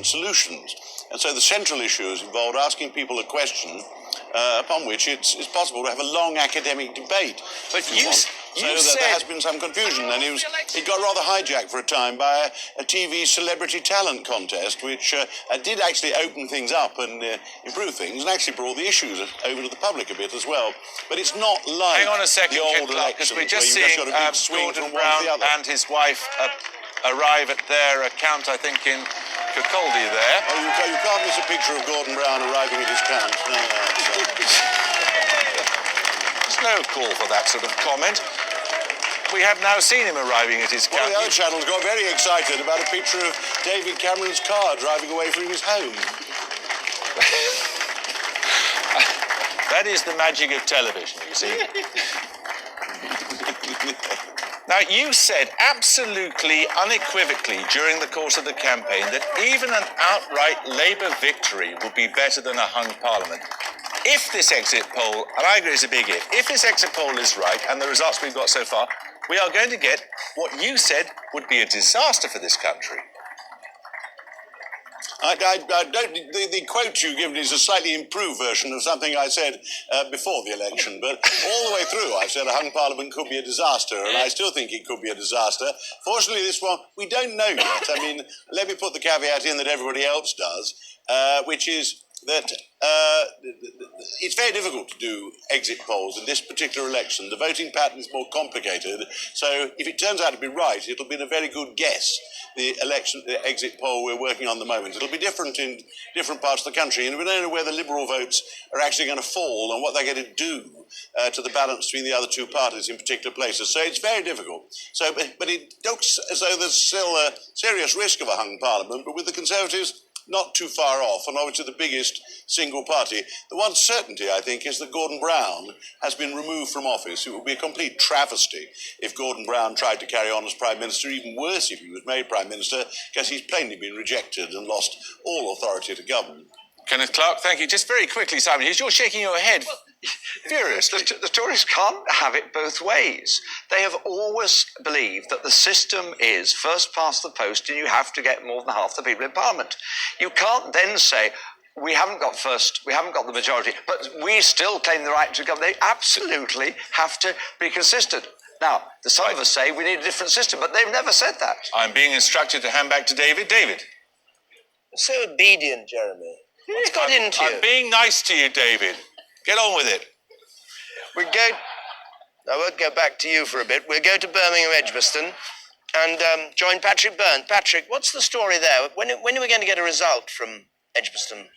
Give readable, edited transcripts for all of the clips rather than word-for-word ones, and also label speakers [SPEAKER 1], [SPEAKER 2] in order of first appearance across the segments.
[SPEAKER 1] solutions. And so the central issues involved asking people a question upon which it's possible to have a long academic debate.
[SPEAKER 2] But
[SPEAKER 1] there has been some confusion, and it got rather hijacked for a time by a TV celebrity talent contest, which did actually open things up and improve things, and actually brought the issues over to the public a bit as well. But it's not like
[SPEAKER 2] hang on a second,
[SPEAKER 1] the old
[SPEAKER 2] because we're just
[SPEAKER 1] where
[SPEAKER 2] seeing
[SPEAKER 1] you've got a big swing
[SPEAKER 2] Gordon
[SPEAKER 1] from one to the
[SPEAKER 2] Brown
[SPEAKER 1] other.
[SPEAKER 2] and his wife arrive at their account, I think, in Kirkcaldy there.
[SPEAKER 1] Oh, you can't miss a picture of Gordon Brown arriving at his camp. No.
[SPEAKER 2] There's no call for that sort of comment. We have now seen him arriving at his camp.
[SPEAKER 1] Well, the other channels got very excited about a picture of David Cameron's car driving away from his home.
[SPEAKER 2] That is the magic of television, you see. Now, you said absolutely unequivocally during the course of the campaign that even an outright Labour victory would be better than a hung parliament. If this exit poll, and I agree it's a big if this exit poll is right, and the results we've got so far, we are going to get what you said would be a disaster for this country.
[SPEAKER 1] The quote you've given is a slightly improved version of something I said before the election, but all the way through I've said a hung parliament could be a disaster, and I still think it could be a disaster. Fortunately, this one, we don't know yet. I mean, let me put the caveat in that everybody else does, which is that it's very difficult to do exit polls in this particular election. The voting pattern is more complicated, so if it turns out to be right, it'll be a very good guess. The exit poll we're working on at the moment. It'll be different in different parts of the country, and we don't know where the Liberal votes are actually going to fall and what they're going to do to the balance between the other two parties in particular places. So it's very difficult. So, but it looks as though there's still a serious risk of a hung parliament, but with the Conservatives not too far off, and obviously the biggest single party. The one certainty, I think, is that Gordon Brown has been removed from office. It would be a complete travesty if Gordon Brown tried to carry on as Prime Minister, even worse if he was made Prime Minister, because he's plainly been rejected and lost all authority to govern.
[SPEAKER 2] Kenneth Clarke, thank you. Just very quickly, Simon, you're shaking your head. Furious.
[SPEAKER 3] The Tories can't have it both ways. They have always believed that the system is first past the post and you have to get more than half the people in Parliament. You can't then say, we haven't got the majority, but we still claim the right to govern. They absolutely have to be consistent. Now, some of us say we need a different system, but they've never said that.
[SPEAKER 2] I'm being instructed to hand back to David. David.
[SPEAKER 4] So obedient, Jeremy. What's got into you?
[SPEAKER 2] I'm being nice to you, David. Get on with it.
[SPEAKER 4] I won't go back to you for a bit. We'll go to Birmingham Edgbaston and join Patrick Byrne. Patrick, what's the story there? When are we going to get a result from Edgbaston?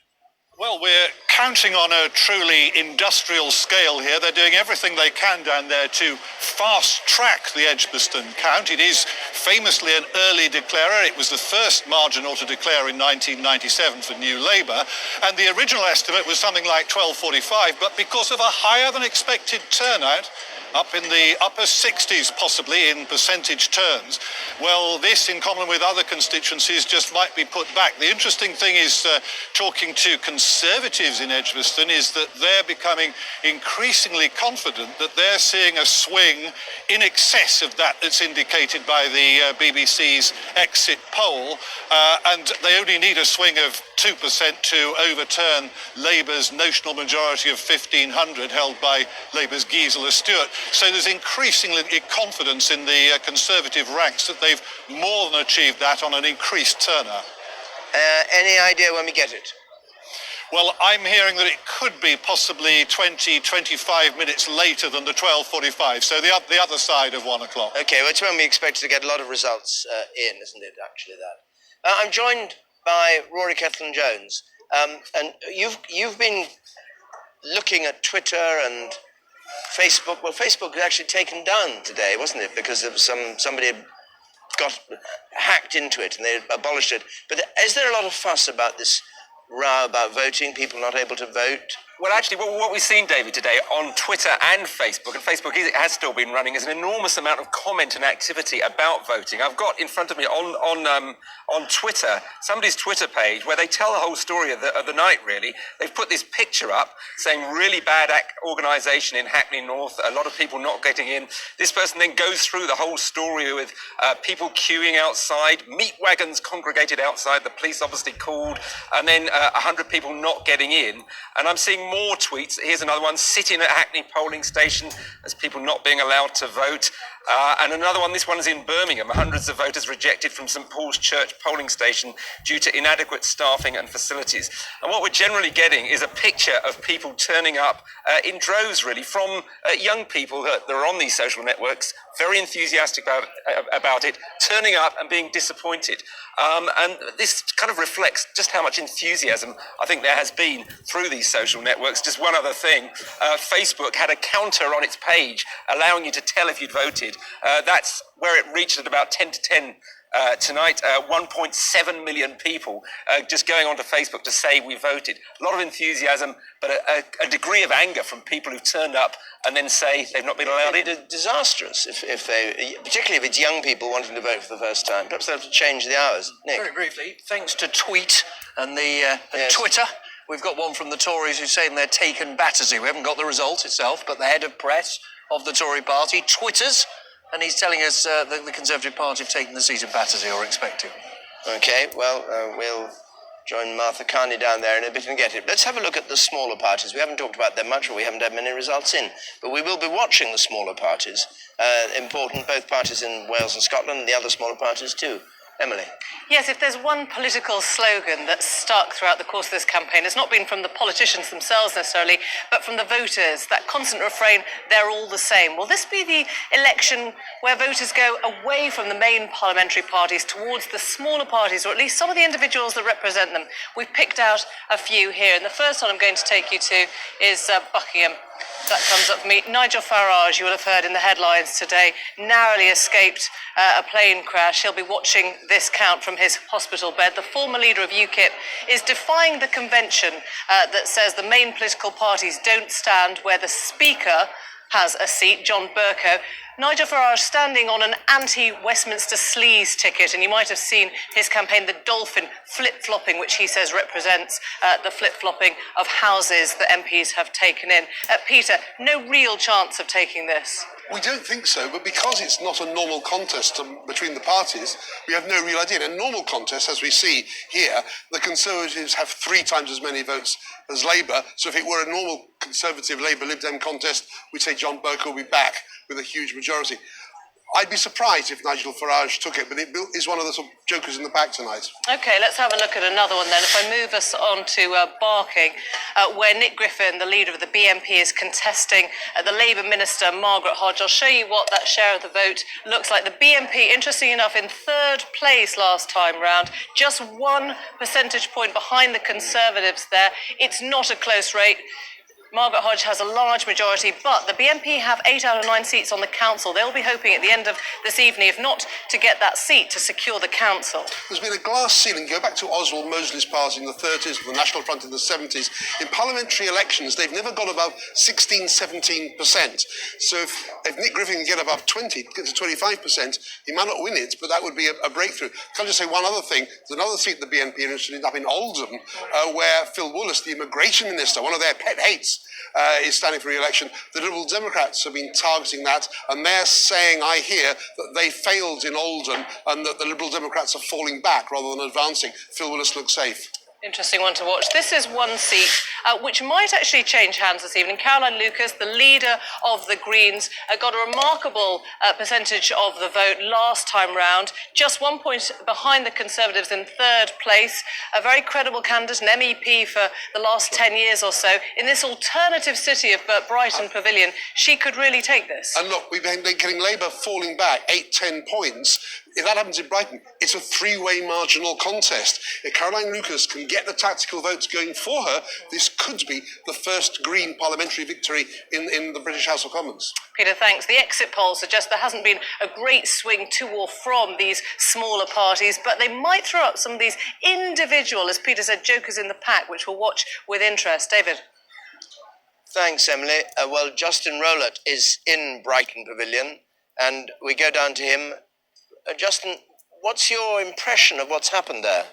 [SPEAKER 5] Well, we're counting on a truly industrial scale here. They're doing everything they can down there to fast-track the Edgbaston count. It is famously an early declarer. It was the first marginal to declare in 1997 for New Labour, and the original estimate was something like 1245, but because of a higher-than-expected turnout, up in the upper 60s possibly in percentage terms, well, this, in common with other constituencies, just might be put back. The interesting thing is, talking to Conservatives in Edgbaston, is that they're becoming increasingly confident that they're seeing a swing in excess of that that's indicated by the BBC's exit poll, and they only need a swing of 2% to overturn Labour's notional majority of 1,500 held by Labour's Gisela Stewart. So there's increasingly confidence in the Conservative ranks that they've more than achieved that on an increased turnout.
[SPEAKER 4] Any idea when we get it?
[SPEAKER 5] Well, I'm hearing that it could be possibly 20-25 minutes later than the 12:45, so the other side of 1 o'clock.
[SPEAKER 4] OK, well, it's when we expect to get a lot of results in, isn't it, actually, that? I'm joined by Rory Cellan-Jones, and you've been looking at Twitter and Facebook. Well, Facebook was actually taken down today, wasn't it, because of somebody had got hacked into it and they abolished it. But is there a lot of fuss about this row about voting, people not able to vote?
[SPEAKER 6] Well, actually, what we've seen, David, today on Twitter and Facebook has still been running, is an enormous amount of comment and activity about voting. I've got in front of me on Twitter, somebody's Twitter page, where they tell the whole story of the night, really. They've put this picture up saying really bad organisation in Hackney North, a lot of people not getting in. This person then goes through the whole story with people queuing outside, meat wagons congregated outside, the police obviously called, and then 100 people not getting in. And I'm seeing more tweets. Here's another one, sitting at Hackney polling station as people not being allowed to vote. And another one, this one is in Birmingham, hundreds of voters rejected from St Paul's Church polling station due to inadequate staffing and facilities. And what we're generally getting is a picture of people turning up in droves, really, from young people that are on these social networks, very enthusiastic about it, turning up and being disappointed. And this kind of reflects just how much enthusiasm I think there has been through these social networks. Just one other thing, Facebook had a counter on its page allowing you to tell if you'd voted. That's where it reached at about 10 to 10 tonight. 1.7 million people just going onto Facebook to say we voted. A lot of enthusiasm, but a degree of anger from people who've turned up and then say they've not been allowed in.
[SPEAKER 4] It's disastrous if they, particularly if it's young people wanting to vote for the first time. Perhaps they'll have to change the hours. Nick?
[SPEAKER 7] Very briefly, thanks to Tweet and the Twitter, we've got one from the Tories who's saying they're taken Battersea. We haven't got the result itself, but the head of press of the Tory party twitters, and he's telling us that the Conservative Party have taken the seat of Battersea, or expect to.
[SPEAKER 4] Okay, well, we'll join Martha Carney down there in a bit and get it. Let's have a look at the smaller parties. We haven't talked about them much, or we haven't had many results in, but we will be watching the smaller parties. Important, both parties in Wales and Scotland, and the other smaller parties too. Emily.
[SPEAKER 8] Yes, if there's one political slogan that's stuck throughout the course of this campaign, it's not been from the politicians themselves necessarily, but from the voters, that constant refrain, they're all the same. Will this be the election where voters go away from the main parliamentary parties towards the smaller parties, or at least some of the individuals that represent them? We've picked out a few here, and the first one I'm going to take you to is Buckingham. That comes up for me. Nigel Farage, you will have heard in the headlines today, narrowly escaped a plane crash. He'll be watching this count from his hospital bed. The former leader of UKIP is defying the convention that says the main political parties don't stand where the Speaker has a seat, John Bercow. Nigel Farage standing on an anti-Westminster sleaze ticket, and you might have seen his campaign, the Dolphin, flip-flopping, which he says represents the flip-flopping of houses that MPs have taken in. Peter, no real chance of taking this?
[SPEAKER 9] We don't think so, but because it's not a normal contest between the parties, we have no real idea. In a normal contest, as we see here, the Conservatives have 3 times as many votes as Labour. So if it were a normal Conservative Labour Lib Dem contest, we'd say John Bercow will be back with a huge majority. I'd be surprised if Nigel Farage took it, but it is one of the sort of jokers in the pack tonight.
[SPEAKER 8] OK, let's have a look at another one then. If I move us on to Barking, where Nick Griffin, the leader of the BNP, is contesting the Labour Minister, Margaret Hodge. I'll show you what that share of the vote looks like. The BNP, interesting enough, in 3rd place last time round, just 1 percentage point behind the Conservatives there. It's not a close rate. Margaret Hodge has a large majority, but the BNP have 8 out of 9 seats on the council. They'll be hoping at the end of this evening, if not to get that seat, to secure the council.
[SPEAKER 9] There's been a glass ceiling. Go back to Oswald Mosley's party in the 30s, the National Front in the 70s. In parliamentary elections, they've never got above 16, 17%. So if Nick Griffin can get above 20, get to 25%, he might not win it, but that would be a breakthrough. Can I just say one other thing? There's another seat the BNP are interested in up in Oldham, where Phil Wallace, the immigration minister, one of their pet hates, is standing for re-election. The Liberal Democrats have been targeting that, and they're saying, I hear, that they failed in Oldham and that the Liberal Democrats are falling back rather than advancing. Phil Wallace looks safe.
[SPEAKER 8] Interesting one to watch. This is one seat which might actually change hands this evening. Caroline Lucas, the leader of the Greens, got a remarkable percentage of the vote last time round, just 1 point behind the Conservatives in 3rd place. A very credible candidate, an MEP for the last 10 years or so. In this alternative city of Brighton Pavilion, she could really take this.
[SPEAKER 9] And look, we've been getting Labour falling back 8-10 points. If that happens in Brighton, it's a 3-way marginal contest. If Caroline Lucas can get the tactical votes going for her, this could be the first Green parliamentary victory in the British House of Commons.
[SPEAKER 8] Peter, thanks. The exit polls suggest there hasn't been a great swing to or from these smaller parties, but they might throw up some of these individual, as Peter said, jokers in the pack, which we'll watch with interest. David?
[SPEAKER 4] Thanks, Emily. Well, Justin Rowlett is in Brighton Pavilion, and we go down to him. Justin, what's your impression of what's happened there?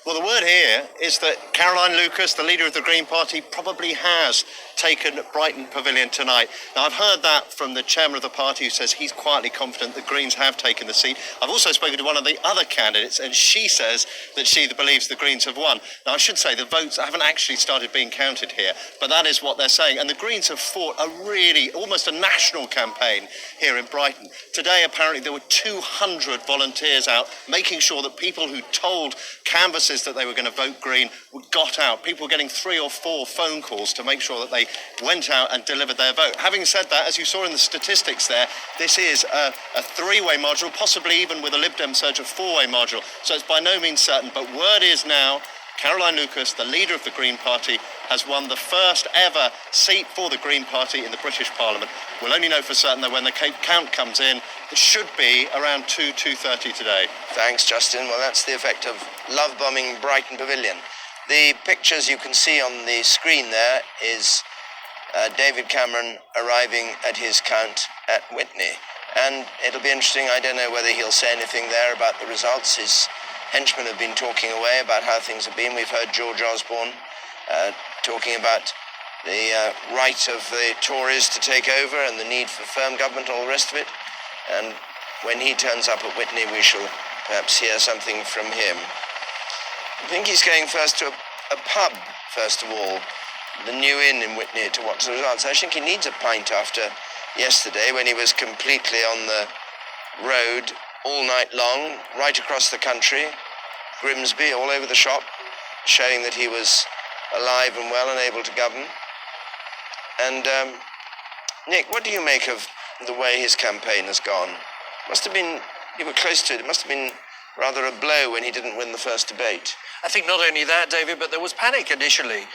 [SPEAKER 10] Well, the word here is that Caroline Lucas, the leader of the Green Party, probably has taken Brighton Pavilion tonight. Now, I've heard that from the chairman of the party, who says he's quietly confident the Greens have taken the seat. I've also spoken to one of the other candidates, and she says that she believes the Greens have won. Now, I should say the votes haven't actually started being counted here, but that is what they're saying. And the Greens have fought a really, almost a national campaign here in Brighton. Today, apparently, there were 200 volunteers out making sure that people who told canvassers that they were going to vote Green got out. People were getting 3 or 4 phone calls to make sure that they went out and delivered their vote. Having said that, as you saw in the statistics there, this is a 3-way module, possibly even with a Lib Dem surge, a 4-way module. So it's by no means certain, but word is now Caroline Lucas, the leader of the Green Party, has won the first ever seat for the Green Party in the British Parliament. We'll only know for certain that when the count comes in. It should be around 2:30 today.
[SPEAKER 4] Thanks, Justin. Well, that's the effect of love-bombing Brighton Pavilion. The pictures you can see on the screen there is David Cameron arriving at his count at Witney. And it'll be interesting. I don't know whether he'll say anything there about the results. His henchmen have been talking away about how things have been. We've heard George Osborne talking about the right of the Tories to take over and the need for firm government and all the rest of it. And when he turns up at Witney, we shall perhaps hear something from him. I think he's going first to a pub, first of all, the New Inn in Witney, to watch the results. I think he needs a pint after yesterday, when he was completely on the road all night long, right across the country, Grimsby, all over the shop, showing that he was alive and well and able to govern. And Nick, what do you make of the way his campaign has gone? Must have been, you were close to it, it must have been rather a blow when he didn't win the first debate.
[SPEAKER 7] I think not only that, David, but there was panic initially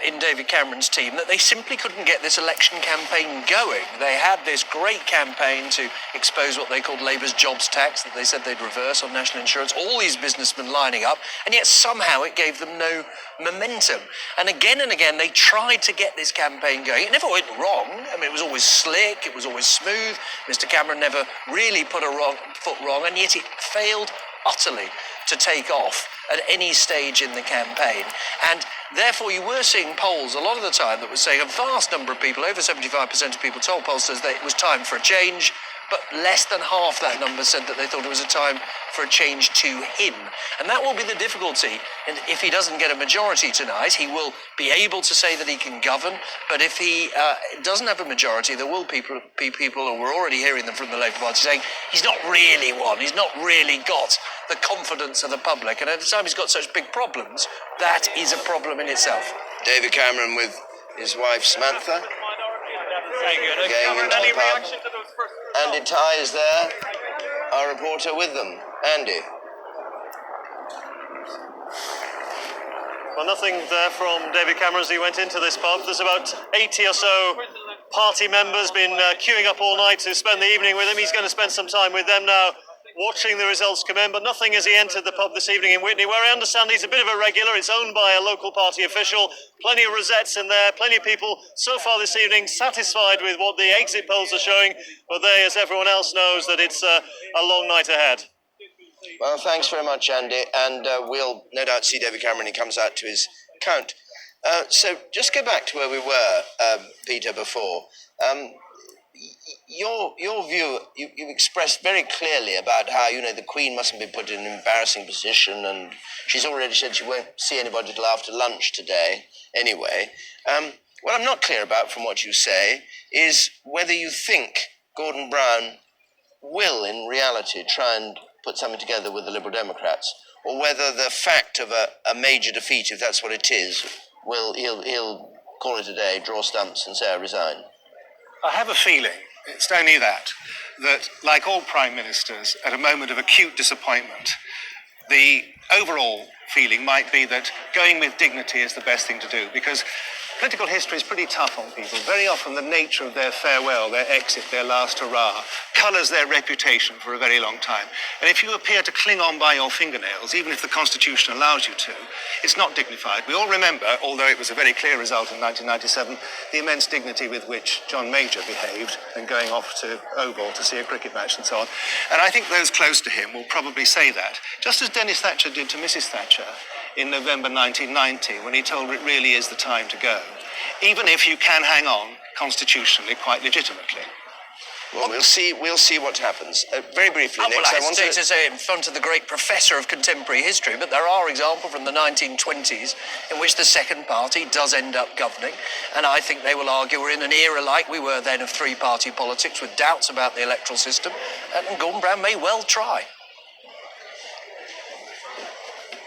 [SPEAKER 7] in David Cameron's team that they simply couldn't get this election campaign going. They had this great campaign to expose what they called Labour's jobs tax that they said they'd reverse on national insurance, all these businessmen lining up, and yet somehow it gave them no momentum. And again they tried to get this campaign going. It never went wrong. I mean, it was always slick, it was always smooth. Mr. Cameron never really put a foot wrong, and yet it failed utterly to take off at any stage in the campaign. And therefore you were seeing polls a lot of the time that were saying a vast number of people, over 75% of people told pollsters that it was time for a change, but less than half that number said that they thought it was a time for a change to him. And that will be the difficulty. And if he doesn't get a majority tonight, he will be able to say that he can govern. But if he doesn't have a majority, there will be people, and we're already hearing them from the Labour Party, saying he's not really won, he's not really got the confidence of the public. And at the time he's got such big problems, that is a problem in itself.
[SPEAKER 4] David Cameron with his wife Samantha going into the pub. Andy Ty is there, our reporter, with them. Andy.
[SPEAKER 11] Well, nothing there from David Cameron as he went into this pub. There's about 80 or so party members been queuing up all night to spend the evening with him. He's going to spend some time with them now, watching the results come in, but nothing as he entered the pub this evening in Witney, where I understand he's a bit of a regular. It's owned by a local party official. Plenty of rosettes in there, plenty of people so far this evening satisfied with what the exit polls are showing, but they, as everyone else knows, that it's a long night ahead.
[SPEAKER 4] Well, thanks very much, Andy, and we'll no doubt see David Cameron when he comes out to his count. So just go back to where we were, Peter, before. Your view, you expressed very clearly about how, the Queen mustn't be put in an embarrassing position, and she's already said she won't see anybody till after lunch today anyway. What I'm not clear about from what you say is whether you think Gordon Brown will, in reality, try and put something together with the Liberal Democrats, or whether the fact of a major defeat, if that's what it is, he'll call it a day, draw stumps and say I resign.
[SPEAKER 5] I have a feeling, it's only that like all prime ministers, at a moment of acute disappointment, the overall feeling might be that going with dignity is the best thing to do, because
[SPEAKER 10] political history is pretty tough on people. Very often the nature of their farewell, their exit, their last hurrah, colours their reputation for a very long time. And if you appear to cling on by your fingernails, even if the Constitution allows you to, it's not dignified. We all remember, although it was a very clear result in 1997, the immense dignity with which John Major behaved and going off to Oval to see a cricket match and so on. And I think those close to him will probably say that, just as Dennis Thatcher did to Mrs. Thatcher in November 1990, when he told her it really is the time to go, even if you can hang on constitutionally quite legitimately.
[SPEAKER 4] Well, we'll see what happens. Very briefly,
[SPEAKER 7] Well,
[SPEAKER 4] next,
[SPEAKER 7] I
[SPEAKER 4] I want
[SPEAKER 7] hesitate to say it in front of the great professor of contemporary history, but there are examples from the 1920s in which the second party does end up governing, and I think they will argue we're in an era like we were then of three-party politics with doubts about the electoral system, and Gordon Brown may well try.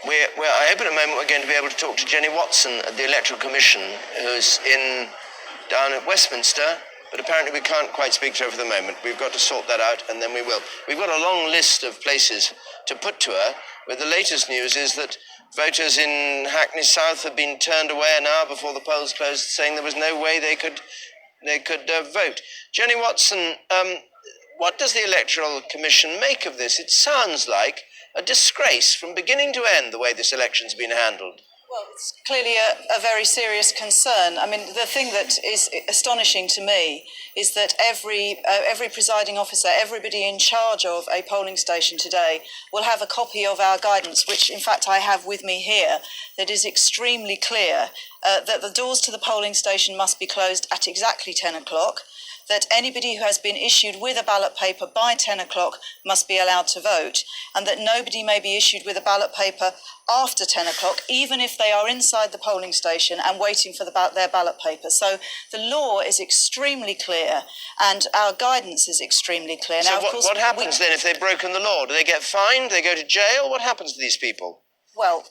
[SPEAKER 4] I hope in a moment we're going to be able to talk to Jenny Watson at the Electoral Commission, who's down at Westminster, but apparently we can't quite speak to her for the moment. We've got to sort that out, and then we will. We've got a long list of places to put to her, but the latest news is that voters in Hackney South have been turned away an hour before the polls closed, saying there was no way they could vote. Jenny Watson, what does the Electoral Commission make of this? It sounds like a disgrace from beginning to end, the way this election's been handled.
[SPEAKER 12] Well, it's clearly a very serious concern. I mean, the thing that is astonishing to me is that every presiding officer, everybody in charge of a polling station today will have a copy of our guidance, which in fact I have with me here, that is extremely clear that the doors to the polling station must be closed at exactly 10 o'clock, that anybody who has been issued with a ballot paper by 10 o'clock must be allowed to vote, and that nobody may be issued with a ballot paper after 10 o'clock, even if they are inside the polling station and waiting for their ballot paper. So the law is extremely clear, and our guidance is extremely clear.
[SPEAKER 4] So
[SPEAKER 12] now, of course,
[SPEAKER 4] what happens then if they've broken the law? Do they get fined? Do they go to jail? What happens to these people?
[SPEAKER 12] Well,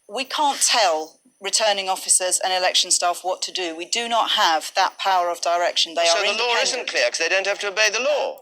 [SPEAKER 12] we can't tell returning officers and election staff what to do. We do not have that power of direction. They are independent.
[SPEAKER 4] So the law isn't clear because they don't have to obey the law.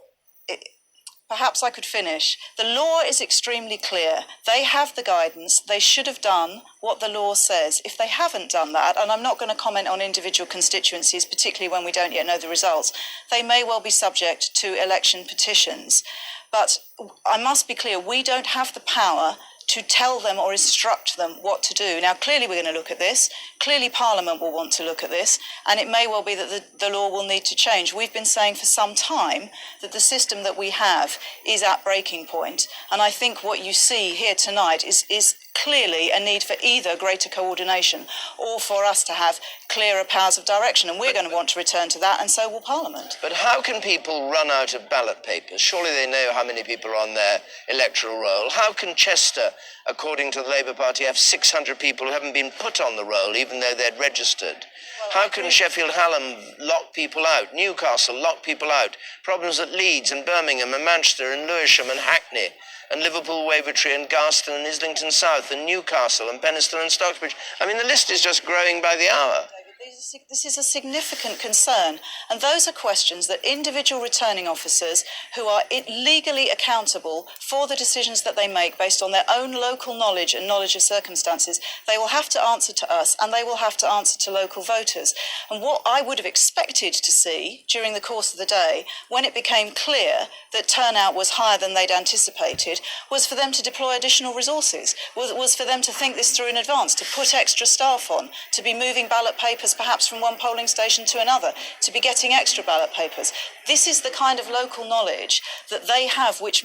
[SPEAKER 12] Perhaps I could finish. The law is extremely clear. They have the guidance. They should have done what the law says. If they haven't done that, and I'm not going to comment on individual constituencies, particularly when we don't yet know the results, they may well be subject to election petitions. But I must be clear, we don't have the power to tell them or instruct them what to do. Now, clearly we're going to look at this. Clearly Parliament will want to look at this, and it may well be that the law will need to change. We've been saying for some time that the system that we have is at breaking point, and I think what you see here tonight is clearly a need for either greater coordination or for us to have clearer powers of direction, and we're going to want to return to that, and so will Parliament.
[SPEAKER 4] But how can people run out of ballot papers? Surely they know how many people are on their electoral roll. How can Chester, according to the Labour Party, have 600 people who haven't been put on the roll, even though they'd registered? How can Sheffield Hallam lock people out? Newcastle lock people out? Problems at Leeds and Birmingham and Manchester and Lewisham and Hackney and Liverpool, Wavertree and Garston and Islington South and Newcastle and Penistone and Stocksbridge. I mean, the list is just growing by the hour.
[SPEAKER 12] This is a significant concern, and those are questions that individual returning officers who are legally accountable for the decisions that they make based on their own local knowledge and knowledge of circumstances, they will have to answer to us, and they will have to answer to local voters. And what I would have expected to see during the course of the day, when it became clear that turnout was higher than they'd anticipated, was for them to deploy additional resources, was for them to think this through in advance, to put extra staff on, to be moving ballot papers perhaps from one polling station to another, to be getting extra ballot papers. This is the kind of local knowledge that they have, which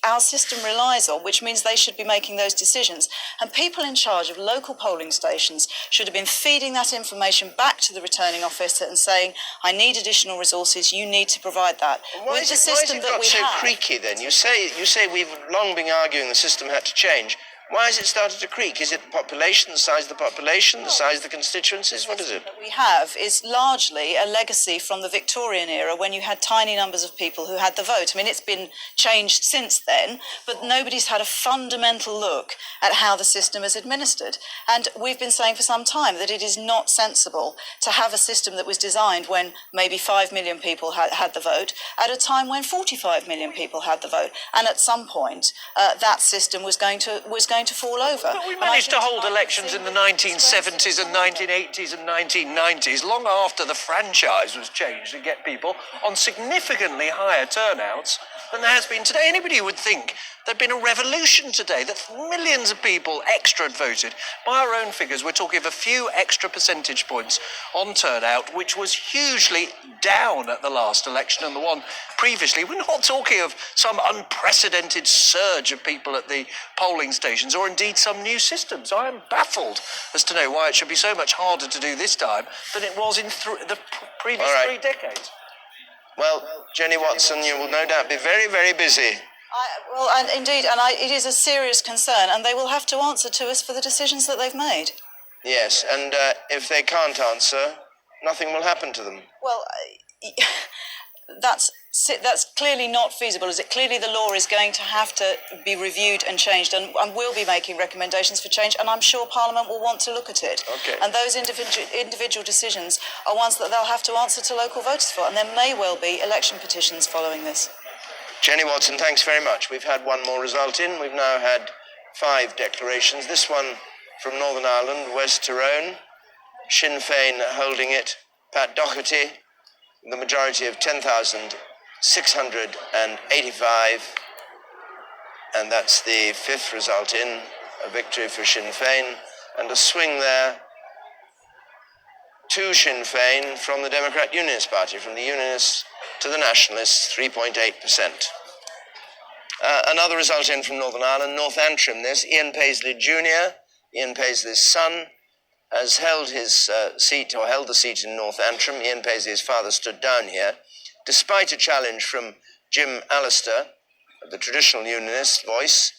[SPEAKER 12] our system relies on, which means they should be making those decisions. And people in charge of local polling stations should have been feeding that information back to the returning officer and saying, I need additional resources, you need to provide that.
[SPEAKER 4] Why is it got so creaky then? You say we've long been arguing the system had to change. Why has it started to creak? Is it the population, the size of the population, the size of the constituencies? What is it?
[SPEAKER 12] What we have is largely a legacy from the Victorian era when you had tiny numbers of people who had the vote. I mean, it's been changed since then, but nobody's had a fundamental look at how the system is administered. And we've been saying for some time that it is not sensible to have a system that was designed when maybe 5 million people had the vote, at a time when 45 million people had the vote. And at some point, that system was going to going to fall over.
[SPEAKER 7] But we
[SPEAKER 12] And I
[SPEAKER 7] managed to
[SPEAKER 12] think
[SPEAKER 7] hold
[SPEAKER 12] tonight
[SPEAKER 7] elections in the
[SPEAKER 12] we've seen
[SPEAKER 7] 1970s and 1980s and 1990s, long after the franchise was changed, to get people on significantly higher turnouts than there has been today. Anybody would think there'd been a revolution today, that millions of people extra had voted. By our own figures, we're talking of a few extra percentage points on turnout, which was hugely down at the last election and the one previously. We're not talking of some unprecedented surge of people at the polling stations or indeed some new systems. I am baffled as to know why it should be so much harder to do this time than it was in the previous 3 decades.
[SPEAKER 4] Well, Jenny Watson, you will no doubt be very, very busy.
[SPEAKER 12] It is a serious concern, and they will have to answer to us for the decisions that they've made.
[SPEAKER 4] Yes, and if they can't answer, nothing will happen to them.
[SPEAKER 12] Well, that's clearly not feasible, is it? Clearly the law is going to have to be reviewed and changed, and we'll be making recommendations for change, and I'm sure Parliament will want to look at it.
[SPEAKER 4] Okay.
[SPEAKER 12] And those individual decisions are ones that they'll have to answer to local voters for, and there may well be election petitions following this.
[SPEAKER 4] Jenny Watson, thanks very much. We've had one more result in. We've now had 5 declarations. This one from Northern Ireland, West Tyrone, Sinn Féin holding it, Pat Doherty, the majority of 10,685, and that's the 5th result in, a victory for Sinn Féin, and a swing there to Sinn Féin from the Democrat Unionist Party, from the Unionists to the Nationalists, 3.8%. Another result in from Northern Ireland, North Antrim, this, Ian Paisley Jr., Ian Paisley's son, has held his seat, or held the seat in North Antrim. Ian Paisley's father stood down here, despite a challenge from Jim Allister, the traditional unionist voice,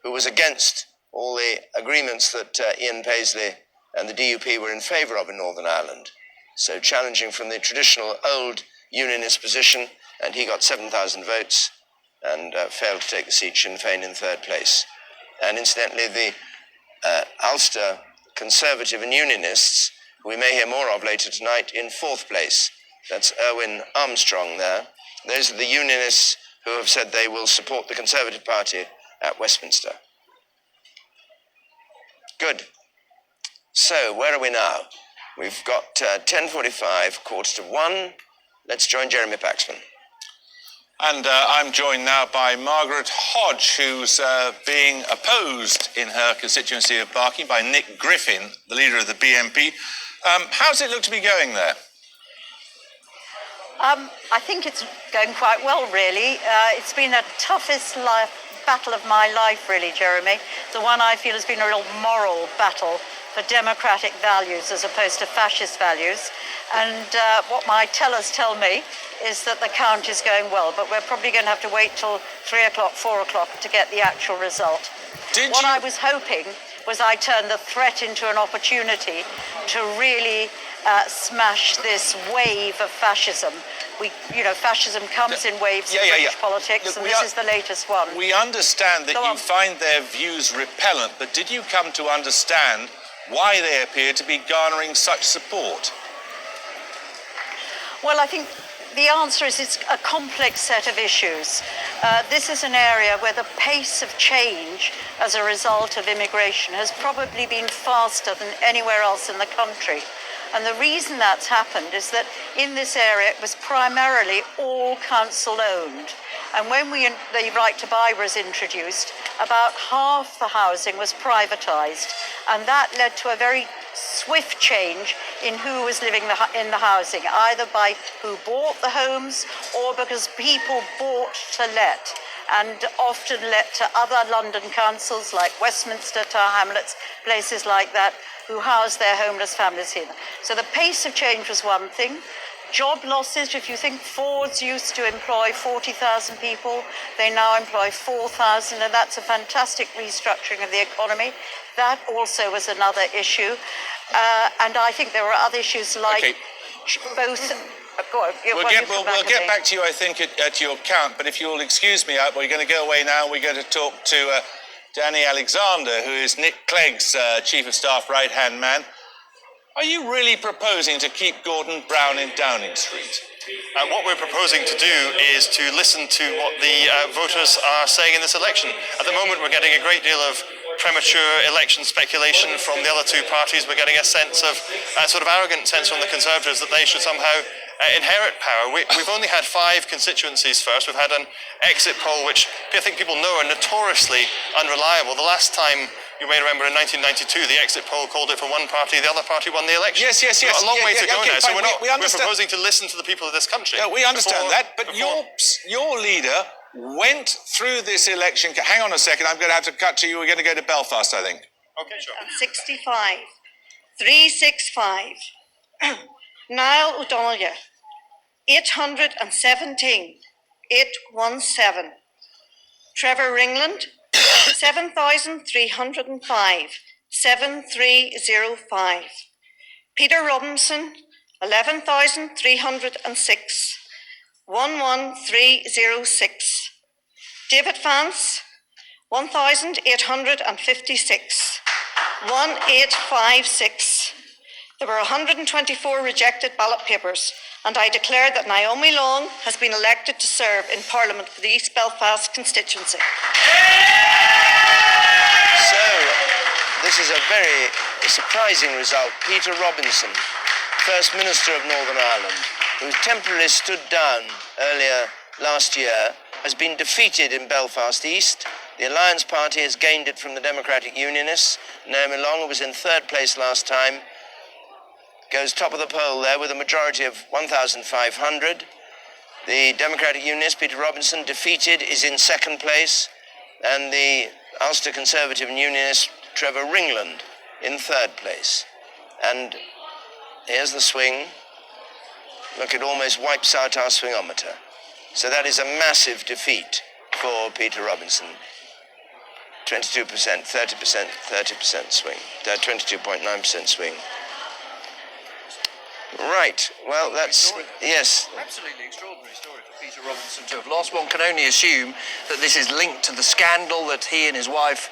[SPEAKER 4] who was against all the agreements that Ian Paisley and the DUP were in favour of in Northern Ireland. So challenging from the traditional old unionist position, and he got 7,000 votes and failed to take the seat, Sinn Féin in 3rd place. And incidentally, the Ulster Conservative and Unionists, who we may hear more of later tonight, in 4th place. That's Erwin Armstrong there. Those are the Unionists who have said they will support the Conservative Party at Westminster. Good. So, where are we now? We've got 10:45, 1:45. Let's join Jeremy Paxman.
[SPEAKER 2] And I'm joined now by Margaret Hodge, who's being opposed in her constituency of Barking by Nick Griffin, the leader of the BNP. How's it look to be going there?
[SPEAKER 13] I think it's going quite well, really. It's been the toughest battle of my life, really, Jeremy. The one I feel has been a real moral battle for democratic values as opposed to fascist values. And what my tellers tell me is that the count is going well, but we're probably going to have to wait till 3 o'clock, 4 o'clock to get the actual result. I was hoping was I turned the threat into an opportunity to really smash this wave of fascism. Fascism comes in waves in British politics,
[SPEAKER 2] Look,
[SPEAKER 13] and this is the latest one.
[SPEAKER 2] We understand that you find their views repellent, but did you come to understand why they appear to be garnering such support?
[SPEAKER 13] Well, I think the answer is it's a complex set of issues. This is an area where the pace of change as a result of immigration has probably been faster than anywhere else in the country. And the reason that's happened is that in this area it was primarily all council owned. And when the right to buy was introduced, about half the housing was privatised. And that led to a very swift change in who was living in the housing, either by who bought the homes or because people bought to let, and often let to other London councils like Westminster, Tower Hamlets, places like that, who house their homeless families here. So the pace of change was one thing. Job losses, if you think Ford's used to employ 40,000 people, they now employ 4,000, and that's a fantastic restructuring of the economy. That also was another issue. And I think there were other issues like both... Go on,
[SPEAKER 2] we'll get back to you, I think, at your count, but if you'll excuse me, we're going to go away now. We're going to talk to Danny Alexander, who is Nick Clegg's Chief of Staff right-hand man. Are you really proposing to keep Gordon Brown in Downing Street?
[SPEAKER 14] What we're proposing to do is to listen to what the voters are saying in this election. At the moment, we're getting a great deal of premature election speculation from the other two parties. We're getting a sense of, a sort of arrogant sense from the Conservatives that they should somehow inherit power. We've only had 5 constituencies first. We've had an exit poll which I think people know are notoriously unreliable. The last time, you may remember, in 1992, the exit poll called it for one party, the other party won the election.
[SPEAKER 2] Yes.
[SPEAKER 14] We've got a long way to go now, so
[SPEAKER 2] fine.
[SPEAKER 14] we're
[SPEAKER 2] understand.
[SPEAKER 14] proposing to listen to the people of this country.
[SPEAKER 2] Yeah, we understand that, but your leader went through this election. Hang on a second, I'm going to have to cut to you. We're going to go to Belfast, I think.
[SPEAKER 14] Okay, sure.
[SPEAKER 13] 65. 365. Niall O'Donoghue. 817. 817. Trevor Ringland. 7,305. 7305. Peter Robinson. 11,306. 11306. David Vance, 1,856. 1856. There were 124 rejected ballot papers, and I declare that Naomi Long has been elected to serve in Parliament for the East Belfast constituency.
[SPEAKER 4] So, this is a very surprising result. Peter Robinson, First Minister of Northern Ireland, who temporarily stood down earlier last year, has been defeated in Belfast East. The Alliance Party has gained it from the Democratic Unionists. Naomi Long, who was in 3rd place last time, goes top of the poll there with a majority of 1,500. The Democratic Unionist, Peter Robinson, defeated, is in 2nd place. And the Ulster Conservative and Unionist, Trevor Ringland, in 3rd place. And here's the swing. Look, it almost wipes out our swingometer. So that is a massive defeat for Peter Robinson. 22%, 30% swing. 22.9% swing. Right, well, that's, yes.
[SPEAKER 7] Absolutely extraordinary story for Peter Robinson to have lost. One can only assume that this is linked to the scandal that he and his wife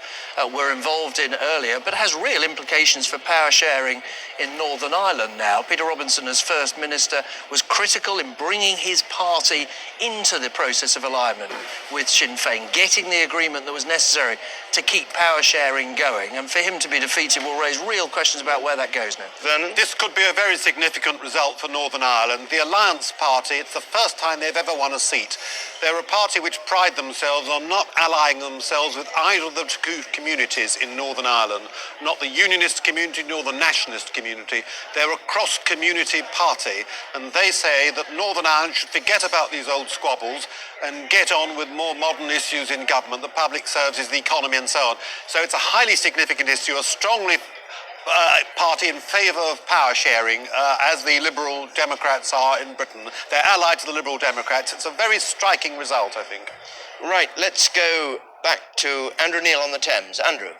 [SPEAKER 7] were involved in earlier, but has real implications for power sharing in Northern Ireland now. Peter Robinson, as First Minister, was critical in bringing his party into the process of alignment with Sinn Féin, getting the agreement that was necessary to keep power sharing going. And for him to be defeated will raise real questions about where that goes now.
[SPEAKER 4] Vernon?
[SPEAKER 5] This could be a very significant result for Northern Ireland. The Alliance Party, it's the first time they've ever won a seat. They're a party which pride themselves on not allying themselves with either of the two communities in Northern Ireland, not the Unionist community nor the Nationalist community. They're a cross-community party, and they say that Northern Ireland should forget about these old squabbles and get on with more modern issues in government, the public services, the economy and so on. So it's a highly significant issue, a strongly party in favour of power sharing, as the Liberal Democrats are in Britain. They're allied to the Liberal Democrats. It's a very striking result, I think.
[SPEAKER 4] Right, let's go back to Andrew Neil on the Thames. Andrew.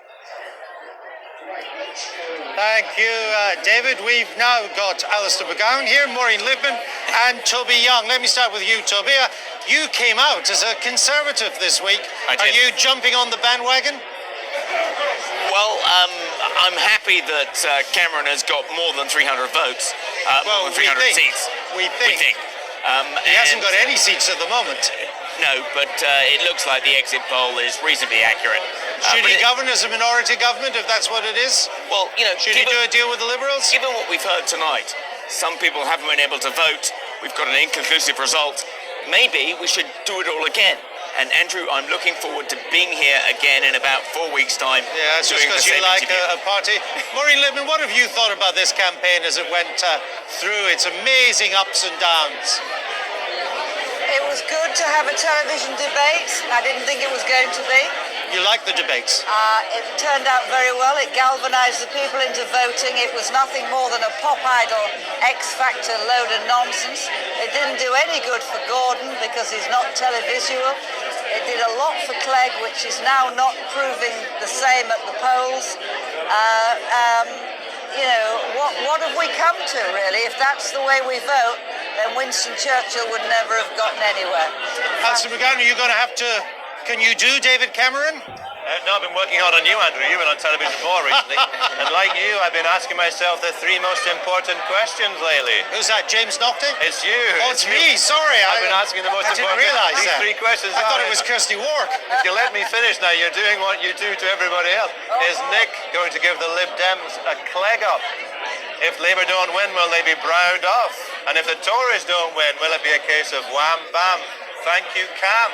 [SPEAKER 15] Thank you, David. We've now got Alistair McGowan here, Maureen Lipman and Toby Young. Let me start with you, Toby. You came out as a Conservative this week.
[SPEAKER 16] I did.
[SPEAKER 15] Are you jumping on the bandwagon?
[SPEAKER 16] Well, I'm happy that Cameron has got more than 300 votes, more than 300 seats.
[SPEAKER 15] We think. He hasn't got any seats at the moment.
[SPEAKER 16] No, but it looks like the exit poll is reasonably accurate.
[SPEAKER 15] Should he govern as a minority government, if that's what it is?
[SPEAKER 16] Well, you know,
[SPEAKER 15] should he do a deal with the Liberals?
[SPEAKER 16] Given what we've heard tonight, some people haven't been able to vote. We've got an inconclusive result. Maybe we should do it all again. And Andrew, I'm looking forward to being here again in about 4 weeks' time.
[SPEAKER 15] Yeah, it's just because you like a party. Maureen Lipman, what have you thought about this campaign as it went through its amazing ups and downs?
[SPEAKER 17] It was good to have a television debate. I didn't think it was going to be.
[SPEAKER 15] You like the debates?
[SPEAKER 17] It turned out very well. It galvanised the people into voting. It was nothing more than a pop idol, X-Factor load of nonsense. It didn't do any good for Gordon because he's not televisual. It did a lot for Clegg, which is now not proving the same at the polls. You know, what have we come to, really? If that's the way we vote, then Winston Churchill would never have gotten anywhere.
[SPEAKER 15] Alistair McGowan, are you going to have to... Can you do David Cameron?
[SPEAKER 10] No, I've been working hard on you, Andrew. You've been on television more recently. And like you, I've been asking myself the three most important questions lately.
[SPEAKER 15] Who's that, James Naughton?
[SPEAKER 10] It's you.
[SPEAKER 15] Oh, it's me. Sorry.
[SPEAKER 10] I've been asking the most
[SPEAKER 15] I didn't
[SPEAKER 10] important
[SPEAKER 15] realise
[SPEAKER 10] these
[SPEAKER 15] that.
[SPEAKER 10] three questions.
[SPEAKER 15] I thought it was Kirsty Wark.
[SPEAKER 10] If you let me finish now, you're doing what you do to everybody else. Is Nick going to give the Lib Dems a cleg up? If Labour don't win, will they be browed off? And if the Tories don't win, will it be a case of wham bam? Thank you, Cam.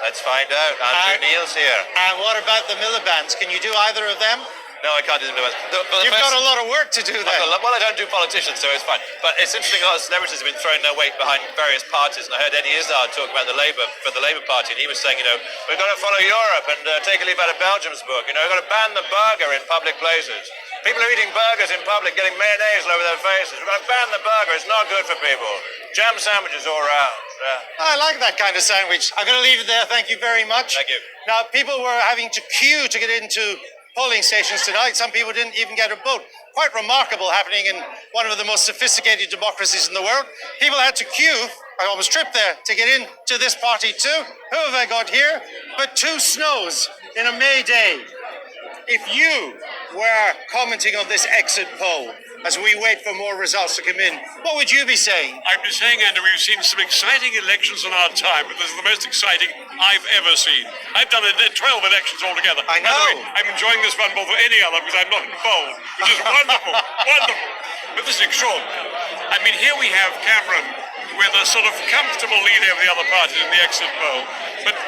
[SPEAKER 10] Let's find out. Andrew Neil's here.
[SPEAKER 15] And what about the Miliband's? Can you do either of them?
[SPEAKER 10] No, I can't do the Miliband's.
[SPEAKER 15] You've got a lot of work to do then.
[SPEAKER 10] Well, I don't do politicians, so it's fine. But it's interesting, a lot of celebrities have been throwing their weight behind various parties. And I heard Eddie Izzard talk about the Labour Party, and he was saying, we've got to follow Europe and take a leaf out of Belgium's book. We've got to ban the burger in public places. People are eating burgers in public, getting mayonnaise all over their faces. We've got to ban the burger. It's not good for people. Jam sandwiches all around.
[SPEAKER 15] I like that kind of sandwich. I'm going to leave it there. Thank you very much.
[SPEAKER 10] Thank you.
[SPEAKER 15] Now, people were having to queue to get into polling stations tonight. Some people didn't even get a vote. Quite remarkable happening in one of the most sophisticated democracies in the world. People had to queue. I almost tripped there to get into this party too. Who have I got here? But two Snows in a May day. If you were commenting on this exit poll as we wait for more results to come in, what would you be saying?
[SPEAKER 18] I'd be saying, Andrew, we've seen some exciting elections in our time, but this is the most exciting I've ever seen. I've done 12 elections altogether.
[SPEAKER 15] I know.
[SPEAKER 18] By the way, I'm enjoying this one more than any other because I'm not involved, which is wonderful, wonderful. But this is extraordinary. I mean, here we have Cameron with a sort of comfortable lead over the other parties in the exit poll, but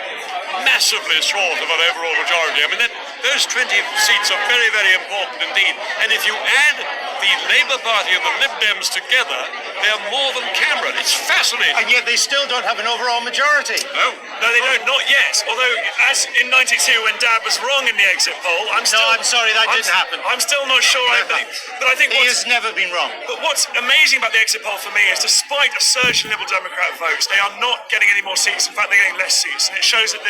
[SPEAKER 18] massively short of an overall majority. I mean, those 20 seats are very, very important indeed. And if you add the Labour Party and the Lib Dems together, they're more than Cameron. It's fascinating.
[SPEAKER 15] And yet they still don't have an overall majority.
[SPEAKER 18] No,
[SPEAKER 19] they don't, not yet. Although, as in 92 when Dad was wrong in the exit poll, I'm
[SPEAKER 15] sorry, that didn't happen.
[SPEAKER 19] I'm still not sure. But I think
[SPEAKER 15] he has never been wrong.
[SPEAKER 19] But what's amazing about the exit poll for me is, despite a surge in Liberal Democrat votes, they are not getting any more seats. In fact, they're getting less seats, and it shows that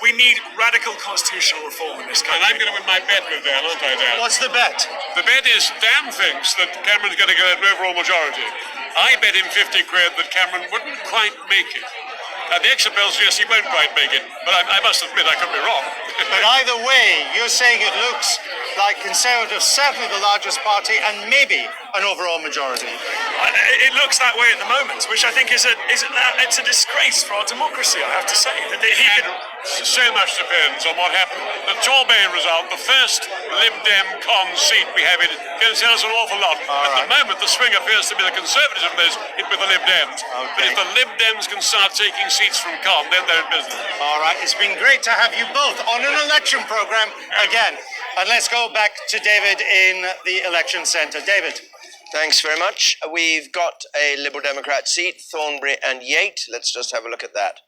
[SPEAKER 19] we need radical constitutional reform in this country.
[SPEAKER 18] And I'm going to win my bet with Dan, aren't I, Dan?
[SPEAKER 15] What's the bet?
[SPEAKER 18] The bet is Dan thinks that Cameron's going to get an overall majority. I bet him 50 quid that Cameron wouldn't quite make it. The exit poll suggests he won't quite make it, but I must admit I could be wrong.
[SPEAKER 15] But either way, you're saying it looks like Conservatives, certainly the largest party, and maybe an overall majority.
[SPEAKER 19] It looks that way at the moment, which I think it's a disgrace for our democracy, I have to say.
[SPEAKER 18] So much depends on what happened. The Torbay result, the first Lib Dem con seat we have, it can tell us an awful lot. At the moment, the swing appears to be the Conservatives of those hit with the Lib Dems. But if the Lib Dems can start taking seats from con, then they're in business.
[SPEAKER 15] All right, it's been great to have you both on an election program again. And let's go back to David in the election centre. David.
[SPEAKER 4] Thanks very much. We've got a Liberal Democrat seat, Thornbury and Yate. Let's just have a look at that.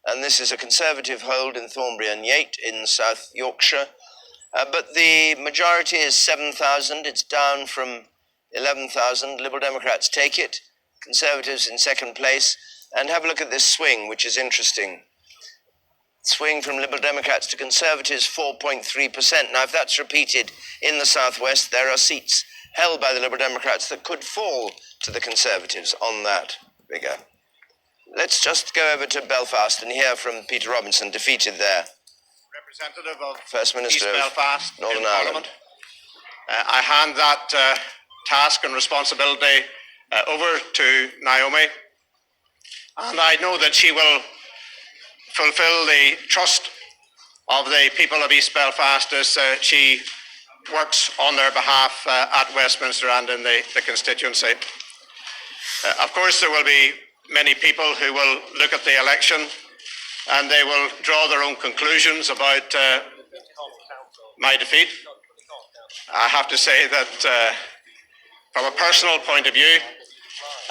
[SPEAKER 4] And this is a Conservative hold in Thornbury and Yate in South Yorkshire. But the majority is 7,000. It's down from 11,000. Liberal Democrats take it. Conservatives in second place. And have a look at this swing, which is interesting. Swing from Liberal Democrats to Conservatives, 4.3%. Now, if that's repeated in the Southwest, there are seats held by the Liberal Democrats that could fall to the Conservatives on that figure. Let's just go over to Belfast and hear from Peter Robinson, defeated there.
[SPEAKER 20] Representative of
[SPEAKER 4] First Minister
[SPEAKER 20] East
[SPEAKER 4] of
[SPEAKER 20] Belfast,
[SPEAKER 4] Northern
[SPEAKER 20] in
[SPEAKER 4] Ireland.
[SPEAKER 20] Parliament. I hand that task and responsibility over to Naomi, and I know that she will fulfil the trust of the people of East Belfast as she works on their behalf at Westminster and in the constituency. Of course, there will be many people who will look at the election and they will draw their own conclusions about my defeat. I have to say that from a personal point of view,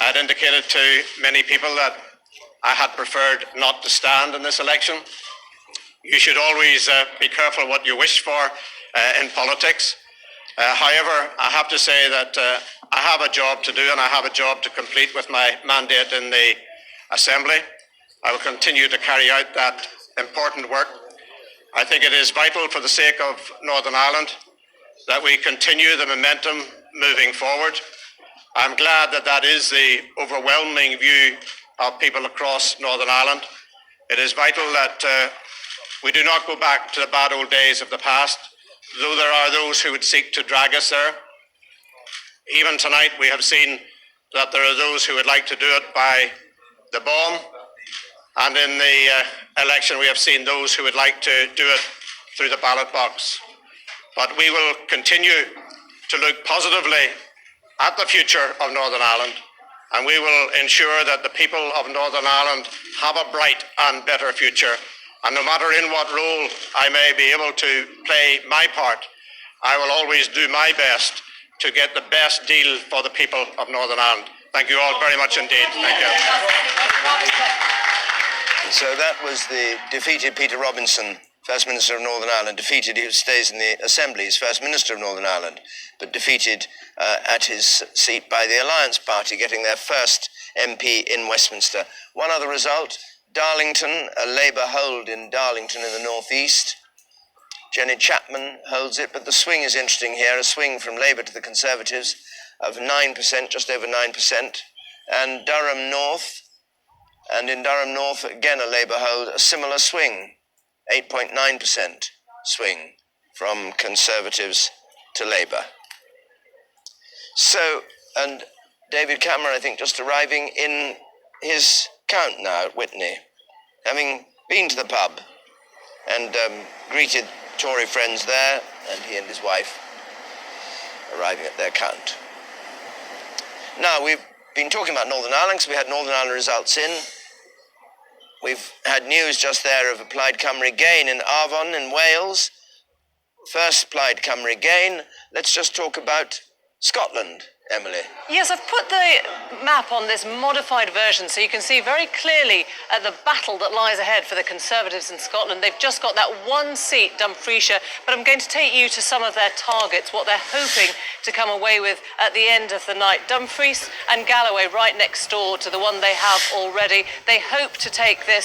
[SPEAKER 20] I'd indicated to many people that I had preferred not to stand in this election. You should always be careful what you wish for in politics. However, I have to say that I have a job to do and I have a job to complete with my mandate in the Assembly. I will continue to carry out that important work. I think it is vital for the sake of Northern Ireland that we continue the momentum moving forward. I'm glad that that is the overwhelming view of people across Northern Ireland. It is vital that We do not go back to the bad old days of the past, though there are those who would seek to drag us there. Even tonight we have seen that there are those who would like to do it by the bomb, and in the election we have seen those who would like to do it through the ballot box. But we will continue to look positively at the future of Northern Ireland, and we will ensure that the people of Northern Ireland have a bright and better future. And no matter in what role I may be able to play my part, I will always do my best to get the best deal for the people of Northern Ireland. Thank you all very much indeed. Thank you.
[SPEAKER 4] So that was the defeated Peter Robinson, First Minister of Northern Ireland, defeated, he stays in the Assembly, he's First Minister of Northern Ireland, but defeated at his seat by the Alliance Party, getting their first MP in Westminster. One other result, Darlington, a Labour hold in Darlington in the northeast. Jenny Chapman holds it, but the swing is interesting here, a swing from Labour to the Conservatives of 9%, just over 9%. And Durham North, and in Durham North, again a Labour hold, a similar swing, 8.9% swing from Conservatives to Labour. So, and David Cameron, I think, just arriving in his count now at Witney, having been to the pub and greeted Tory friends there, and he and his wife arriving at their count. Now, we've been talking about Northern Ireland because we had Northern Ireland results in. We've had news just there of a Plaid Cymru gain in Arfon in Wales. First Plaid Cymru gain. Let's just talk about Scotland, Emily.
[SPEAKER 8] Yes, I've put the map on this modified version so you can see very clearly the battle that lies ahead for the Conservatives in Scotland. They've just got that one seat, Dumfriesshire, but I'm going to take you to some of their targets, what they're hoping to come away with at the end of the night. Dumfries and Galloway right next door to the one they have already. They hope to take this